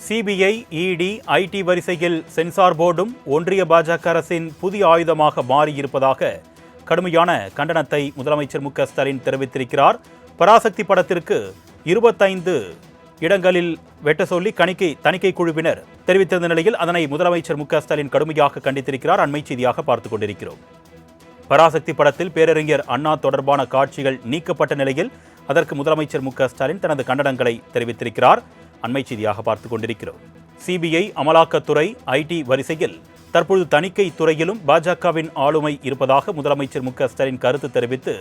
CBI, இடி, ID வரிசையில் sensor போர்டும் ஒன்றிய பாஜக அரசின் புதிய ஆயுதமாக மாறியிருப்பதாக கடுமையான கண்டனத்தை முதலமைச்சர் மு.க.ஸ்டாலின் தெரிவித்திருக்கிறார். பராசக்தி படத்திற்கு 25 இடங்களில் வெட்ட சொல்லி தணிக்கை குழுவினர் தெரிவித்திருந்த நிலையில் அதனை முதலமைச்சர் மு.க.ஸ்டாலின் கடுமையாக கண்டித்திருக்கிறார். அண்மை செய்தியாக பார்த்துக் கொண்டிருக்கிறோம். பராசக்தி படத்தில் பேரறிஞர் அண்ணா தொடர்பான காட்சிகள் நீக்கப்பட்ட நிலையில் அதற்கு முதலமைச்சர் மு.க.ஸ்டாலின் தனது கண்டனங்களை தெரிவித்திருக்கிறார். அண்மை செய்தியாக பார்த்துக் கொண்டிருக்கிறோம். சிபிஐ, அமலாக்கத்துறை, ஐடி வரிசையில் தற்பொழுது தணிக்கை துறையிலும் பாஜகவின் ஆளுமை இருப்பதாக முதலமைச்சர் மு.க.ஸ்டாலின் கருத்து தெரிவித்து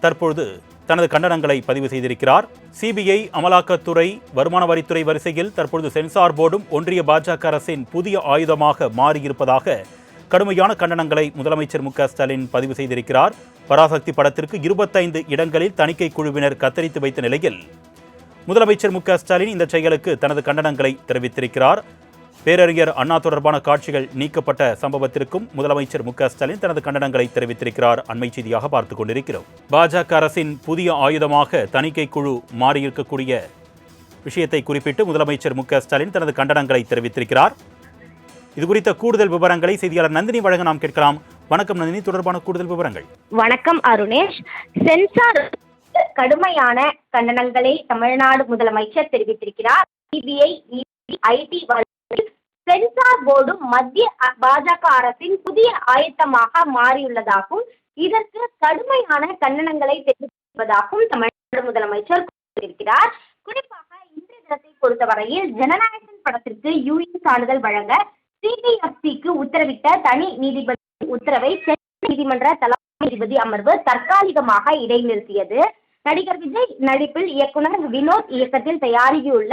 தற்பொழுது தனது கண்டனங்களை பதிவு செய்திருக்கிறார். சிபிஐ, அமலாக்கத்துறை, வருமான வரித்துறை வரிசையில் தற்பொழுது சென்சார் போர்டும் ஒன்றிய பாஜக அரசின் புதிய ஆயுதமாக மாறியிருப்பதாக கடுமையான கண்டனங்களை முதலமைச்சர் மு.க.ஸ்டாலின் பதிவு செய்திருக்கிறார். பராசக்தி படத்திற்கு 25 இடங்களில் தணிக்கை குழுவினர் கத்தரித்து வைத்த நிலையில் முதலமைச்சர் மு.க.ஸ்டாலின் இந்த செயலுக்கு தனது கண்டனங்களை தெரிவித்திருக்கிறார். பேரறிஞர் அண்ணா தொடர்பான காட்சிகள் நீக்கப்பட்ட சம்பவத்திற்கும் முதலமைச்சர் மு.க.ஸ்டாலின் தனது கண்டனங்களை தெரிவித்திருக்கிறார். அண்மை செய்தியாக பார்த்துக் கொண்டிருக்கிறோம். பாஜக அரசின் புதிய ஆயுதமாக தணிக்கை குழு மாறியிருக்கக்கூடிய விஷயத்தை குறிப்பிட்டு முதலமைச்சர் மு.க.ஸ்டாலின் தனது கண்டனங்களை தெரிவித்திருக்கிறார். இதுகுறித்த கூடுதல் விவரங்களை செய்தியாளர் நந்தினி வழங்க நாம் கேட்கலாம். வணக்கம் நந்தினி, தொடர்பான கூடுதல் விவரங்கள். வணக்கம் அருணேஷ். சென்சார் கடுமையான கண்டனங்களை தமிழ்நாடு முதலமைச்சர் தெரிவித்திருக்கிறார். சிபிஐ, ஐடி சென்சார் போர்டும் மத்திய பாஜக அரசின் புதிய ஆயத்தமாக மாறியுள்ளதாகவும் இதற்கு கடுமையான கண்டனங்களை தெரிவிப்பதாகவும் தமிழ்நாடு முதலமைச்சர் கூறியிருக்கிறார். குறிப்பாக இன்றைய தினத்தை பொறுத்தவரையில் ஜனநாயகன் படத்திற்கு யூஎன் சான்றிதழ் வழங்க சிபிஎஃப்சிக்கு உத்தரவிட்ட தனி நீதிபதி உத்தரவை சென்னை நீதிமன்ற தலைமை நீதிபதி அமர்வு தற்காலிகமாக இடைநிறுத்தியது. நடிகர் விஜய் நடிப்பில் இயக்குனர் வினோத் இயக்கத்தில் தயாரியுள்ள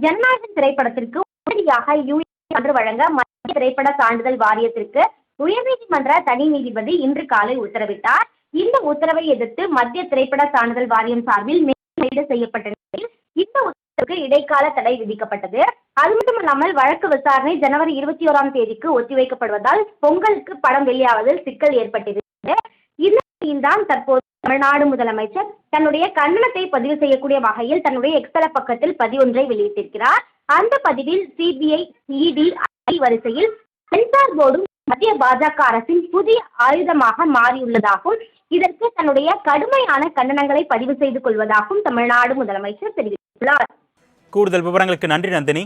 ஜனநாயகன் திரைப்படத்திற்கு உடனடியாக யூஎன் சான்று வழங்க மத்திய திரைப்பட சான்றிதழ் வாரியத்திற்கு உயர்நீதிமன்ற தனி நீதிபதி இன்று காலை உத்தரவிட்டார். இந்த உத்தரவை எதிர்த்து மத்திய திரைப்பட சான்றிதழ் வாரியம் சார்பில் மேல்முறையீடு செய்யப்பட்ட நிலையில் இந்த உத்தரவுக்கு இடைக்கால தடை விதிக்கப்பட்டது. அது மட்டுமல்லாமல் வழக்கு விசாரணை ஜனவரி 21ஆம் தேதிக்கு ஒத்திவைக்கப்படுவதால் பொங்கலுக்கு படம் வெளியாவதில் சிக்கல் ஏற்பட்டிருக்கிறது. இந்நிலையில்தான் தற்போது தமிழ்நாடு முதலமைச்சர் தன்னுடைய கண்டனத்தை பதிவு செய்யக்கூடிய வகையில் தன்னுடைய எக்ஸ்தல பக்கத்தில் பதிவொன்றை வெளியிட்டிருக்கிறார். அந்த பதிவில் சிபிஐ, இடி, ஐடி வரிசையில் சென்சார் போர்டும் மத்திய பாஜக அரசின் புதிய ஆயுதமாக மாறியுள்ளதாகவும் இதற்கு தன்னுடைய கடுமையான கண்டனங்களை பதிவு செய்து கொள்வதாகவும் தமிழ்நாடு முதலமைச்சர் தெரிவித்துள்ளார். கூடுதல் விவரங்களுக்கு நன்றி நந்தினி.